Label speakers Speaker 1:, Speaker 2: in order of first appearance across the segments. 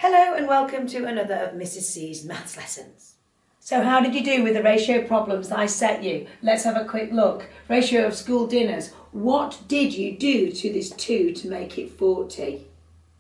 Speaker 1: Hello and welcome to another of Mrs. C's maths lessons. So how did you do with the ratio problems that I set you? Let's have a quick look. Ratio of school dinners. What did you do to this 2 to make it 40?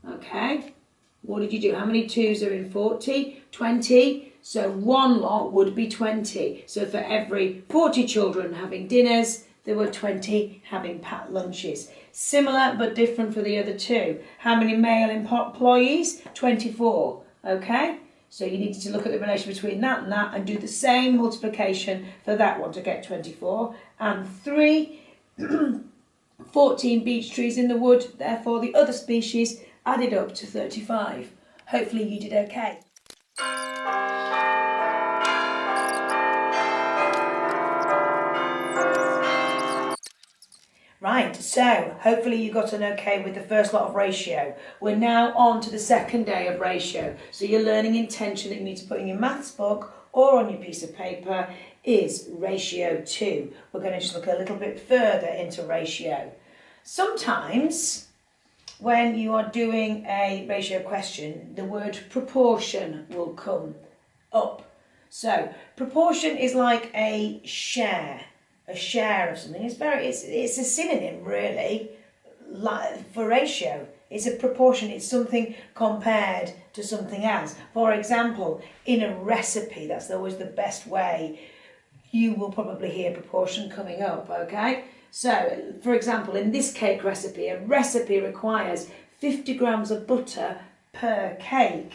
Speaker 1: Okay, what did you do? How many 2s are in 40? 20. So one lot would be 20. So for every 40 children having dinners, there were 20 having packed lunches. Similar but different for the other two. How many male employees? 24. Okay, so you needed to look at the relation between that and do the same multiplication for that one to get 24. And 3, 14 beech trees in the wood, therefore the other species added up to 35. Hopefully you did okay. Right, so hopefully you got an okay with the first lot of ratio. We're now on to the second day of ratio. So your learning intention that you need to put in your maths book or on your piece of paper is ratio 2. We're going to just look a little bit further into ratio. Sometimes when you are doing a ratio question, the word proportion will come up. So proportion is like a share of something. It's a synonym really for ratio. It's a proportion, it's something compared to something else. For example, in a recipe, that's always the best way, you will probably hear proportion coming up, okay? So, for example, in this cake recipe, a recipe requires 50 grams of butter per cake.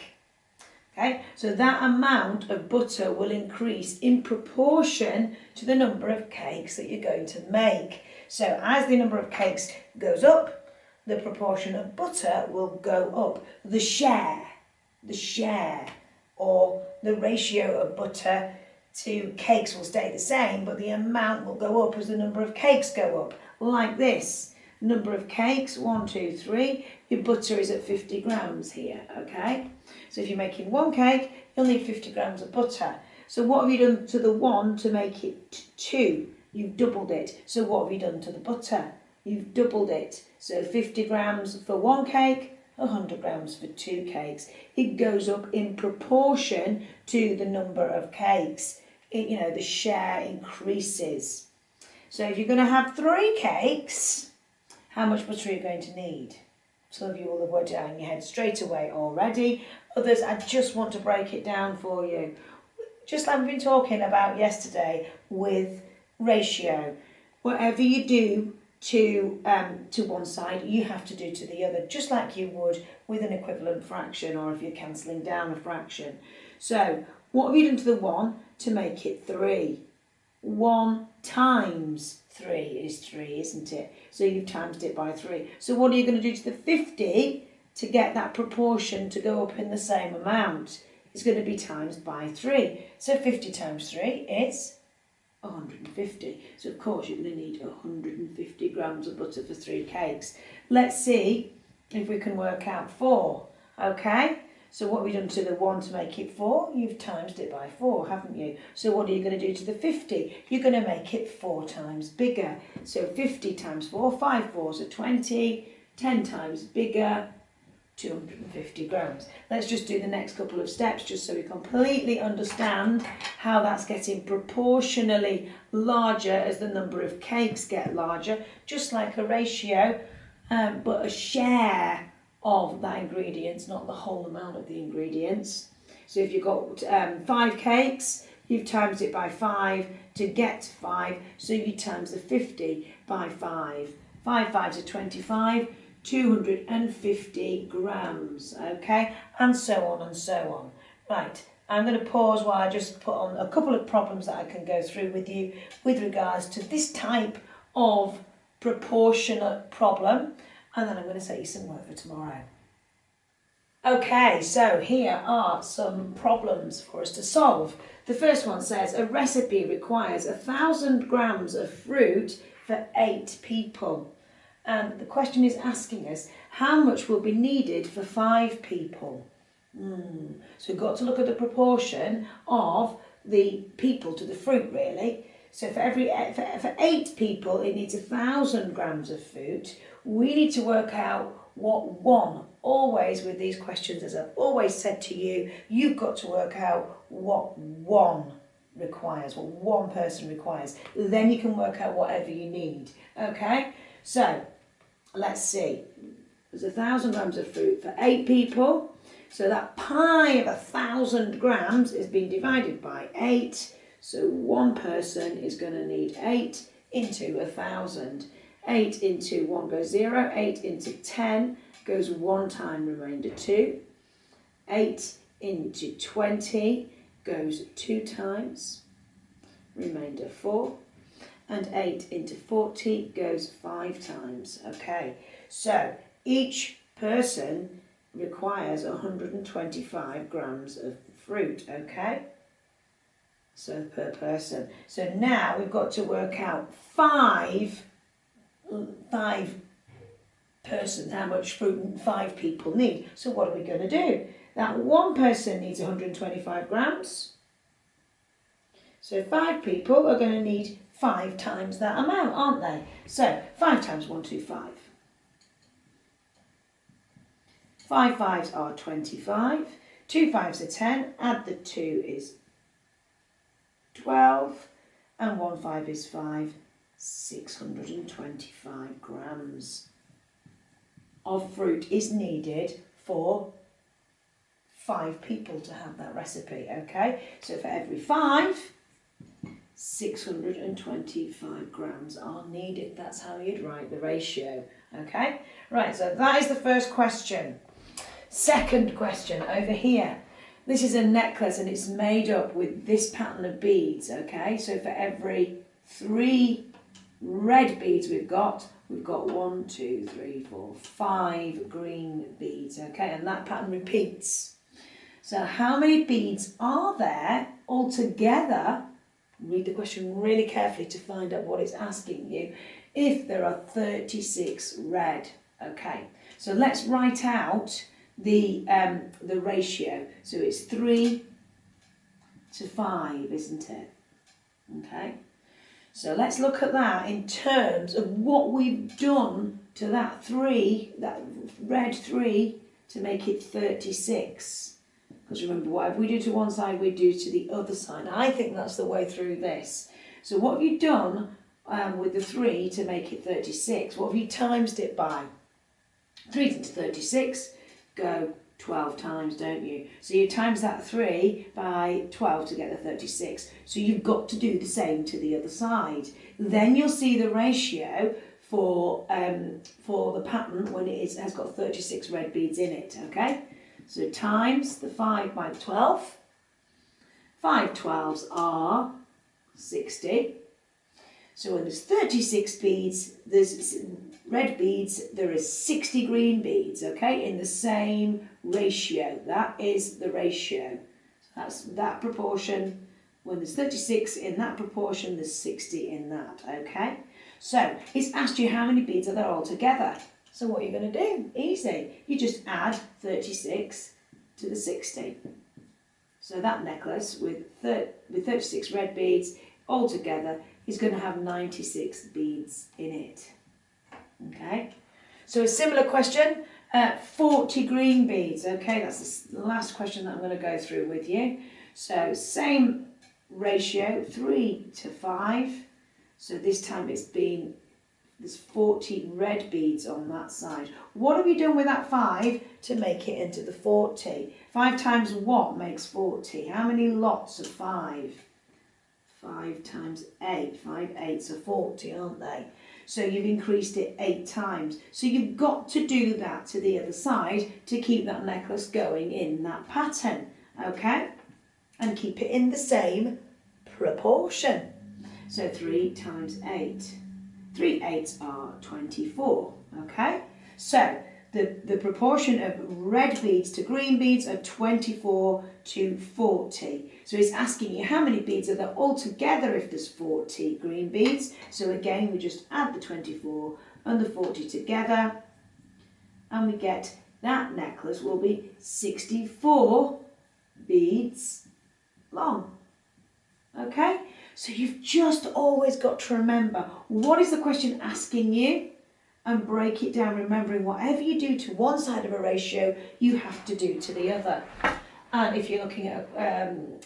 Speaker 1: Okay, so that amount of butter will increase in proportion to the number of cakes that you're going to make. So as the number of cakes goes up, the proportion of butter will go up. The share or the ratio of butter to cakes will stay the same, but the amount will go up as the number of cakes go up, like this. Number of cakes, 1, 2, 3. Your butter is at 50 grams here, okay? So if you're making one cake, you'll need 50 grams of butter. So what have you done to the 1 to make it 2? You've doubled it. So what have you done to the butter? You've doubled it. So 50 grams for one cake, 100 grams for 2 cakes. It goes up in proportion to the number of cakes. The share increases. So if you're going to have 3 cakes, how much butter are you going to need? Some of you will have worked it out in your head straight away already. Others, I just want to break it down for you. Just like we've been talking about yesterday with ratio. Whatever you do to one side, you have to do to the other, just like you would with an equivalent fraction or if you're cancelling down a fraction. So, what have you done to the 1 to make it 3? 1 times 3 is 3, isn't it? So you've times it by 3. So what are you going to do to the 50 to get that proportion to go up in the same amount? It's going to be times by 3. So 50 times 3 is 150. So of course you're going to need 150 grams of butter for 3 cakes. Let's see if we can work out 4. Okay? So what have we done to the 1 to make it 4? You've times it by 4, haven't you? So what are you going to do to the 50? You're going to make it 4 times bigger. So 50 times 4, 5 4s are 20, 10 times bigger, 250 grams. Let's just do the next couple of steps just so we completely understand how that's getting proportionally larger as the number of cakes get larger, just like a ratio, but a share of that ingredients, not the whole amount of the ingredients. So if you've got 5 cakes, you've times it by 5 to get 5, so you times the 50 by 5. 5 5s are 25, 250 grams, okay? And so on and so on. Right, I'm going to pause while I just put on a couple of problems that I can go through with you with regards to this type of proportionate problem. And then I'm going to set you some work for tomorrow. Okay, so here are some problems for us to solve. The first one says a recipe requires 1,000 grams of fruit for 8 people. And the question is asking us how much will be needed for 5 people. So we've got to look at the proportion of the people to the fruit really. So for 8 people, it needs 1,000 grams of fruit. We need to work out what 1 always with these questions, as I've always said to you, you've got to work out what one requires, what one person requires. Then you can work out whatever you need. Okay, so let's see. There's 1,000 grams of fruit for 8 people. So that pie of 1,000 grams is being divided by 8. So one person is going to need 8 into 1,000. 8 into 1 goes 0. 8 into 10 goes 1 time, remainder 2. 8 into 20 goes 2 times, remainder 4. And 8 into 40 goes 5 times. Okay, so each person requires 125 grams of fruit, okay? So per person. So now we've got to work out five persons, how much fruit 5 people need. So what are we going to do? That one person needs 125 grams. So 5 people are going to need 5 times that amount, aren't they? So 5 times 125. 5 fives are 25. 2 fives are 10. Add the 2 is 12. And 1 5 is 5. 625 grams of fruit is needed for 5 people to have that recipe, okay? So for every 5, 625 grams are needed. That's how you'd write the ratio, okay? Right, so that is the first question. Second question over here. This is a necklace and it's made up with this pattern of beads, okay? So for every 3 red beads we've got 1, 2, 3, 4, 5 green beads, okay? And that pattern repeats. So how many beads are there altogether? Read the question really carefully to find out what it's asking you. If there are 36 red, okay? So let's write out the ratio. So it's 3 to 5, isn't it? Okay. So let's look at that in terms of what we've done to that red 3 to make it 36. Because remember, whatever we do to one side, we do to the other side. I think that's the way through this. So what have you done with the 3 to make it 36? What have you timesed it by? 3 into 36, go 12 times, don't you? So you times that 3 by 12 to get the 36. So you've got to do the same to the other side. Then you'll see the ratio for the pattern when it has got 36 red beads in it, okay? So times the 5 by 12. 5 12s are 60. So when there's 36 beads, there's red beads, there is 60 green beads, okay, in the same ratio. That is the ratio. That's that proportion. When there's 36 in that proportion, there's 60 in that, okay? So it's asked you how many beads are there all together. So what are you going to do? Easy. You just add 36 to the 60. So that necklace with 36 red beads all together is going to have 96 beads in it. Okay, so a similar question, 40 green beads. Okay, that's the last question that I'm going to go through with you. So same ratio, 3 to 5. So this time there's 40 red beads on that side. What have you done with that 5 to make it into the 40? 5 times what makes 40? How many lots of 5? 5 times 8. 5 8s are 40, aren't they? So you've increased it 8 times. So you've got to do that to the other side to keep that necklace going in that pattern, okay? And keep it in the same proportion. So 3 times 8. 3 8s are 24, okay? So the proportion of red beads to green beads are 24 to 40. So it's asking you how many beads are there all together if there's 40 green beads. So again, we just add the 24 and the 40 together and we get that necklace will be 64 beads long. Okay? So you've just always got to remember, what is the question asking you? and break it down, remembering whatever you do to one side of a ratio, you have to do to the other. And if you're looking at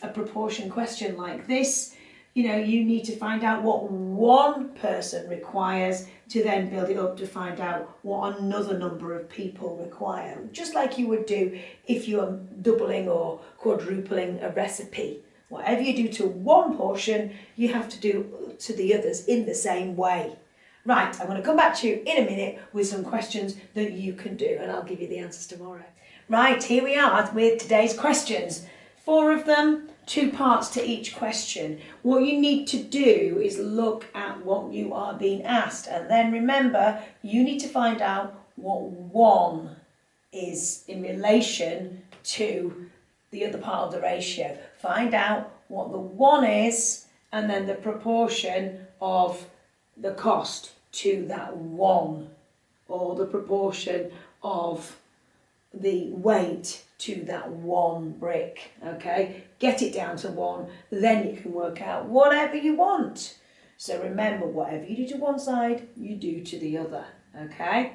Speaker 1: a proportion question like this, you know, you need to find out what one person requires to then build it up to find out what another number of people require. Just like you would do if you're doubling or quadrupling a recipe. Whatever you do to one portion, you have to do to the others in the same way. Right, I'm going to come back to you in a minute with some questions that you can do, and I'll give you the answers tomorrow. Right, here we are with today's questions. 4 of them, 2 parts to each question. What you need to do is look at what you are being asked, and then remember, you need to find out what 1 is in relation to the other part of the ratio. Find out what the 1 is, and then the proportion of the cost to that 1, or the proportion of the weight to that 1 brick. Okay, get it down to 1, then you can work out whatever you want. So remember, whatever you do to one side, you do to the other. Okay,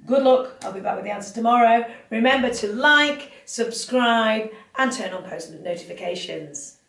Speaker 1: good luck. I'll be back with the answers tomorrow. Remember to like, subscribe and turn on post notifications.